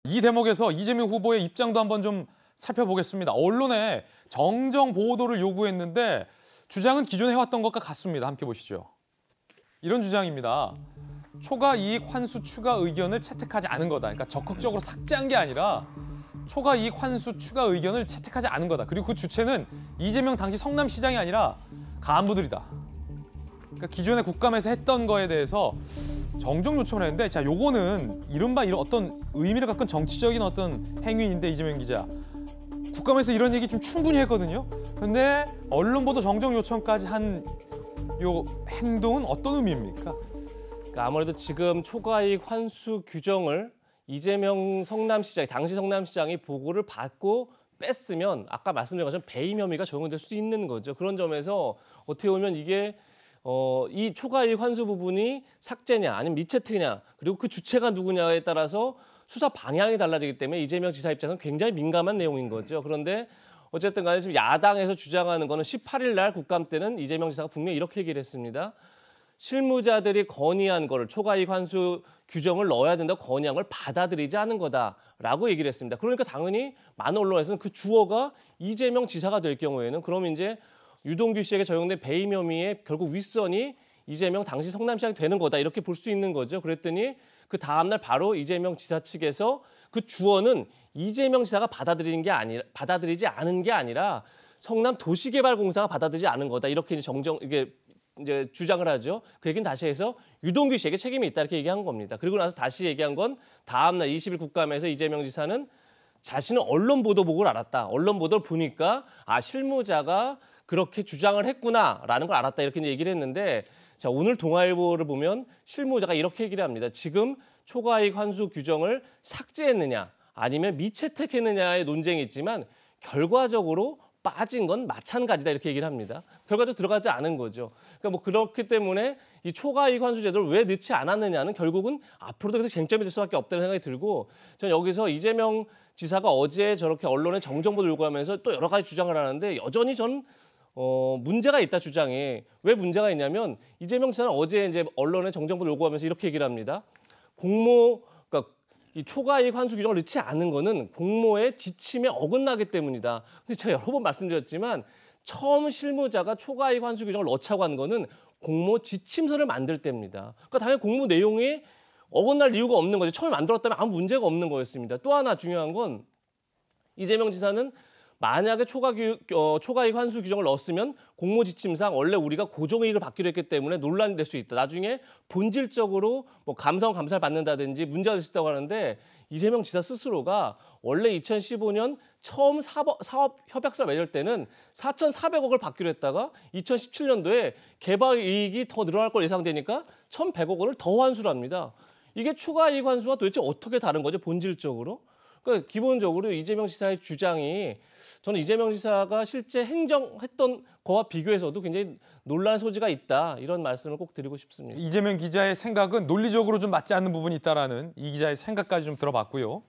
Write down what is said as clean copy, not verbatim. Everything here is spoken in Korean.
이 대목에서 이재명 후보의 입장도 한번 좀 살펴보겠습니다. 언론에 정정 보도를 요구했는데 주장은 기존에 해왔던 것과 같습니다. 함께 보시죠. 이런 주장입니다. 초과 이익 환수 추가 의견을 채택하지 않은 거다. 그러니까 적극적으로 삭제한 게 아니라 초과 이익 환수 추가 의견을 채택하지 않은 거다. 그리고 그 주체는 이재명 당시 성남시장이 아니라 간부들이다. 그러니까 기존에 국감에서 했던 거에 대해서 정정 요청을 했는데, 자, 요거는 이른바 이런 어떤 의미를 갖고 정치적인 어떤 행위인데, 이재명 기자. 국감에서 이런 얘기 좀 충분히 했거든요. 근데 언론 보도 정정 요청까지 한 요 행동은 어떤 의미입니까? 그러니까 아무래도 지금 초과이익 환수 규정을 이재명 성남시장, 당시 성남시장이 보고를 받고 뺐으면 아까 말씀드린 것처럼 배임 혐의가 적용될 수 있는 거죠. 그런 점에서 어떻게 보면 이게 이 초과이익 환수 부분이 삭제냐 아니면 미채택이냐, 그리고 그 주체가 누구냐에 따라서 수사 방향이 달라지기 때문에 이재명 지사 입장에서는 굉장히 민감한 내용인 거죠. 그런데 어쨌든 간에 지금 야당에서 주장하는 거는 18일 날 국감 때는 이재명 지사가 분명히 이렇게 얘기를 했습니다. 실무자들이 건의한 거를 초과이익 환수 규정을 넣어야 된다고 건의한 걸 받아들이지 않은 거다라고 얘기를 했습니다. 그러니까 당연히 많은 언론에서는 그 주어가 이재명 지사가 될 경우에는 그럼 이제 유동규 씨에게 적용된 배임 혐의의 결국 윗선이 이재명 당시 성남시장이 되는 거다, 이렇게 볼 수 있는 거죠. 그랬더니 그 다음 날 바로 이재명 지사 측에서 그 주어는 이재명 지사가 받아들이지 않은 게 아니라 성남 도시개발공사가 받아들이지 않은 거다, 이렇게 이제 주장을 하죠. 그 얘기는 다시 해서 유동규 씨에게 책임이 있다, 이렇게 얘기한 겁니다. 그리고 나서 다시 얘기한 건 다음 날 20일 국감에서 이재명 지사는 자신은 언론 보도 보고 알았다. 언론 보도를 보니까 실무자가 그렇게 주장을 했구나라는 걸 알았다, 이렇게 얘기를 했는데, 자, 오늘 동아일보를 보면 실무자가 이렇게 얘기를 합니다. 지금 초과이익 환수 규정을 삭제했느냐 아니면 미채택했느냐의 논쟁이 있지만 결과적으로 빠진 건 마찬가지다, 이렇게 얘기를 합니다. 결과적으로 들어가지 않은 거죠. 그러니까 뭐 그렇기 때문에 이 초과이익 환수 제도를 왜 넣지 않았느냐는 결국은 앞으로도 계속 쟁점이 될 수밖에 없다는 생각이 들고, 저는 여기서 이재명 지사가 어제 저렇게 언론에 정정보도를 요구하면서 또 여러 가지 주장을 하는데 여전히 전 문제가 있다, 주장이. 왜 문제가 있냐면 이재명 지사는 어제 이제 언론에 정정보도를 요구하면서 이렇게 얘기를 합니다. 그러니까 이 초과이익 환수 규정을 넣지 않은 거는 공모의 지침에 어긋나기 때문이다. 근데 제가 여러 번 말씀드렸지만 처음 실무자가 초과이익 환수 규정을 넣자고 한 거는 공모 지침서를 만들 때입니다. 그러니까 당연히 공모 내용이 어긋날 이유가 없는 거죠. 처음에 만들었다면 아무 문제가 없는 거였습니다. 또 하나 중요한 건 이재명 지사는 만약에 초과이익 환수 규정을 넣었으면 공모 지침상 원래 우리가 고정이익을 받기로 했기 때문에 논란이 될 수 있다. 나중에 본질적으로 뭐 감사를 받는다든지 문제가 될 수 있다고 하는데, 이재명 지사 스스로가 원래 2015년 처음 사업 협약서를 맺을 때는 4,400억을 받기로 했다가 2017년도에 개발 이익이 더 늘어날 걸 예상되니까 1,100억 원을 더 환수를 합니다. 이게 추가이익 환수와 도대체 어떻게 다른 거죠, 본질적으로? 그러니까 기본적으로 이재명 지사의 주장이, 저는 이재명 지사가 실제 행정했던 거와 비교해서도 굉장히 논란 소지가 있다, 이런 말씀을 꼭 드리고 싶습니다. 이재명 기자의 생각은 논리적으로 좀 맞지 않는 부분이 있다라는 이 기자의 생각까지 좀 들어봤고요.